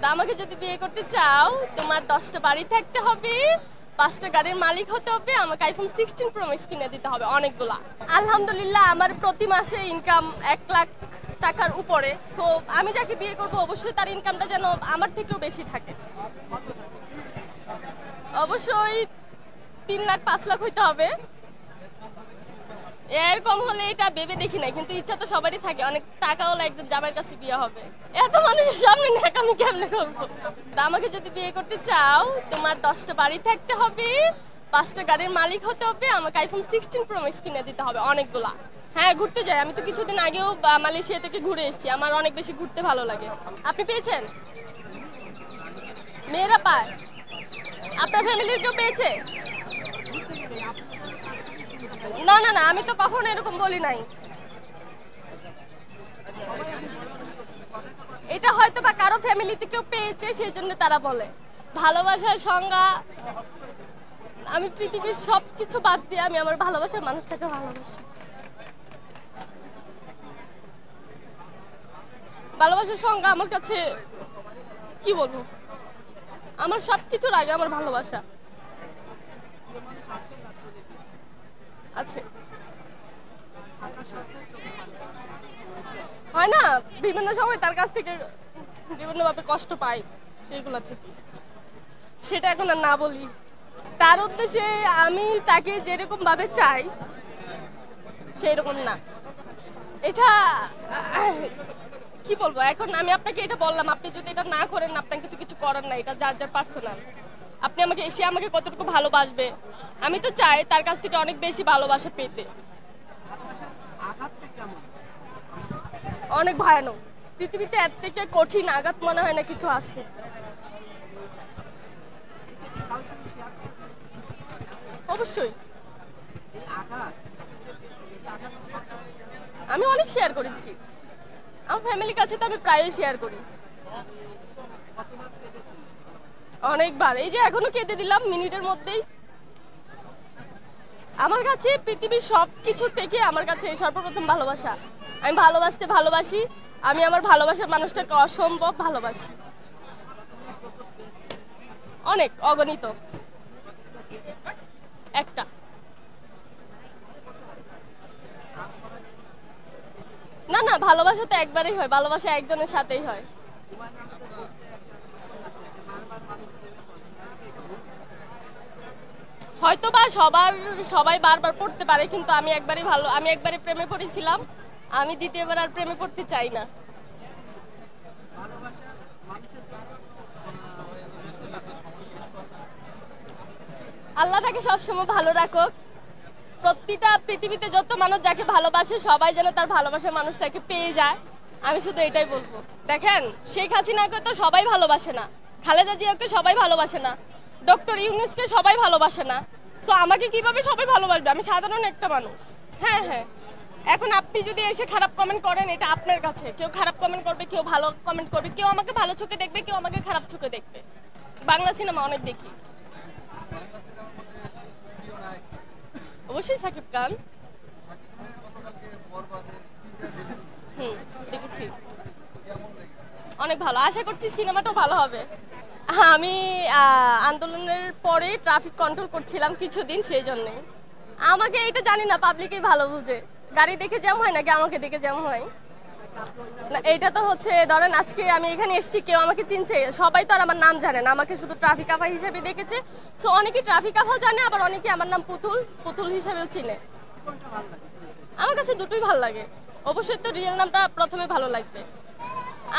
আমাকে যদি বিয়ে করতে চাও তোমার 10টা বাড়ি থাকতে হবে, 5টা গাড়ির মালিক হতে হবে, আমাকে আইফোন 16 প্রো ম্যাক্স কিনে দিতে হবে অনেকগুলা। আলহামদুলিল্লাহ আমার প্রতি মাসে ইনকাম 1 লাখ টাকার উপরে। সো আমি যাকে বিয়ে করব অবশ্যই তার ইনকামটা যেন আমার থেকেও বেশি থাকে। অবশ্যই 3 লাখ 5 লাখ হইতে হবে। এর কম হলে এটা ভেবে দেখি নাই, কিন্তু ইচ্ছা তো সবারই থাকে অনেক টাকাওয়ালা একজন জামাইয়ের কাছে বিয়ে হবে। এত মানুষের সামনে নাকি আমি কেমনে করবো? আমাকে যদি বিয়ে করতে চাও তোমার 10টা বাড়ি থাকতে হবে, 5টা গাড়ির মালিক হতে হবে, আমাকে আইফোন 16 প্রো ম্যাক্স কিনে দিতে হবে অনেকগুলা। হ্যাঁ ঘুরতে যাই, আমি তো কিছুদিন আগেও মালয়েশিয়া থেকে ঘুরে এসেছি, আমার অনেক বেশি ঘুরতে ভালো লাগে। আপনি পেয়েছেন? মেয়েরা পায়? আপনার ফ্যামিলির কেউ পেয়েছে? না না না, আমি তো কখনো এরকম বলি নাই। এটা হয়তো বা কারো ফ্যামিলিতে কেউ পেয়েছে সেই জন্য তারা বলে। ভালোবাসার সংজ্ঞা, আমি পৃথিবীর সবকিছু বাদ দিয়ে আমি আমার ভালোবাসার মানুষটাকে ভালোবাসি। ভালোবাসার সংজ্ঞা আমার কাছে কি বলবো, আমার সবকিছুর আগে আমার ভালোবাসা আছে। হয় না, বিভিন্ন সময় তার কাছ থেকে বিভিন্ন ভাবে কষ্ট পাই, সেগুলা থেকে সেটা এখন আর না বলি। তার উদ্দেশ্যে আমি তাকে যেরকম ভাবে চাই সেই রকম না। এটা কি বলবো, এখন আমি আপনাকে এটা বললাম, আপনি যদি এটা না করেন আপনাকে তো কিছু করার নাই, এটা যার যার পার্সোনাল। আপনি আমাকে সে আমাকে কতটুকু ভালোবাসবে, আমি তো চাই তার কাছ থেকে অনেক বেশি ভালোবাসা পেতে। অনেক ভয়ানক, পৃথিবীতে এর থেকে কঠিন আঘাত মনে হয় না কিছু আছে। অবশ্যই আমি অনেক শেয়ার করেছি, আমার ফ্যামিলির কাছে তো আমি প্রায়ই শেয়ার করি। অনেকবার, এই যে এখনো কেঁদে দিলাম মিনিটের মধ্যেই। আমার কাছে পৃথিবীর সবকিছু থেকে আমার কাছে সর্বপ্রথম ভালোবাসা। আমি ভালোবাসতে ভালোবাসি, আমি আমার ভালোবাসার মানুষটাকে অসম্ভব ভালোবাসি, অনেক অগণিত। একটা না না, ভালোবাসা তো একবারই হয়, ভালোবাসা একজনের সাথেই হয়। হয়তো বা সবাই বারবার পড়তে পারে, কিন্তু আমি একবারই প্রেমে পড়েছিলাম, আমি দ্বিতীয়বার আর প্রেমে পড়তে চাই না। আল্লাহ তাকে সবসময় ভালো রাখুক। প্রতিটা পৃথিবীতে যত মানুষ যাকে ভালোবাসে সবাই যেন তার ভালোবাসার মানুষটাকে পেয়ে যায়, আমি শুধু এটাই বলবো। দেখেন, শেখ হাসিনাকে তো সবাই ভালোবাসে না, খালেদা জিয়াকে সবাই ভালোবাসে না, ডক্টর ইউনূসকে সবাই ভালোবাসে না। সো আমাকে কিভাবে সবাই ভালোবাসবে? আমি সাধারণ একটা মানুষ। হ্যাঁ হ্যাঁ, এখন আপনি যদি এসে খারাপ কমেন্ট করেন এটা আপনার কাছে, কেউ খারাপ কমেন্ট করবে, কেউ ভালো কমেন্ট করবে, কেউ আমাকে ভালো চোখে দেখবে, কেউ আমাকে খারাপ চোখে দেখবে। বাংলা সিনেমা অনেক দেখি। অবশ্যই সাকিব খান। দেখেছি, অনেক ভালো, আশা করছি সিনেমাটাও ভালো হবে। আমি আন্দোলনের পরে ট্রাফিক কন্ট্রোল করছিলাম কিছুদিন, সেই জন্য আমাকে এটা জানি না, পাবলিকই ভালো বুঝে, গাড়ি দেখে জ্যাম হয় নাকি আমাকে দেখে জ্যাম হয় না। এইটা তো হচ্ছে, ধরেন আজকে আমি এখানে এসেছি, কেউ আমাকে চিনছে, সবাই তো আর আমার নাম জানে না, আমাকে শুধু ট্রাফিক আফা হিসেবে দেখেছে। সো অনেকে ট্রাফিক আফাও জানে, আবার অনেকে আমার নাম পুতুল পুতুল হিসেবেও চিনে। আমার কাছে দুটোই ভালো লাগে। অবশ্যই তো রিয়েল নামটা প্রথমে ভালো লাগবে।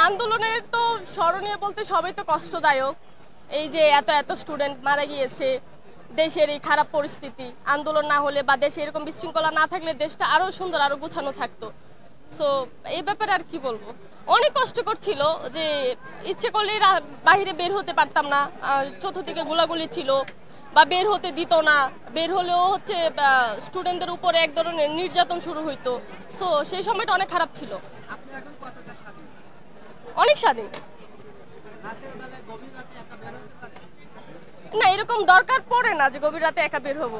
আন্দোলনের তো স্মরণীয় বলতে সবাই তো কষ্টদায়ক, এই যে এত এত স্টুডেন্ট মারা গিয়েছে, দেশের এই খারাপ পরিস্থিতি, আন্দোলন না হলে বা দেশে এরকম বিশৃঙ্খলা না থাকলে দেশটা আরো সুন্দর আরো গোছানো থাকতো। সো এই ব্যাপারে আর কি বলবো, অনেক কষ্টকর ছিল, যে ইচ্ছে করলে বাইরে বের হতে পারতাম না, চতুর্দিকে গোলাগুলি ছিল, বা বের হতে দিত না, বের হলেও হচ্ছে স্টুডেন্টদের উপরে এক ধরনের নির্যাতন শুরু হইতো। সো সেই সময়টা অনেক খারাপ ছিল। অনেক স্বাধীন না, এরকম দরকার পড়ে না যে গভীর রাতে একা বের হবো,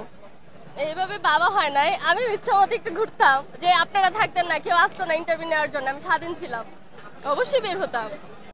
এইভাবে বাবা হয় নাই। আমি ইচ্ছা মতো একটু ঘুরতাম, যে আপনারা থাকতেন না, কেউ আসতো না ইন্টারভিউ নেওয়ার জন্য, আমি স্বাধীন ছিলাম, অবশ্যই বের হতাম।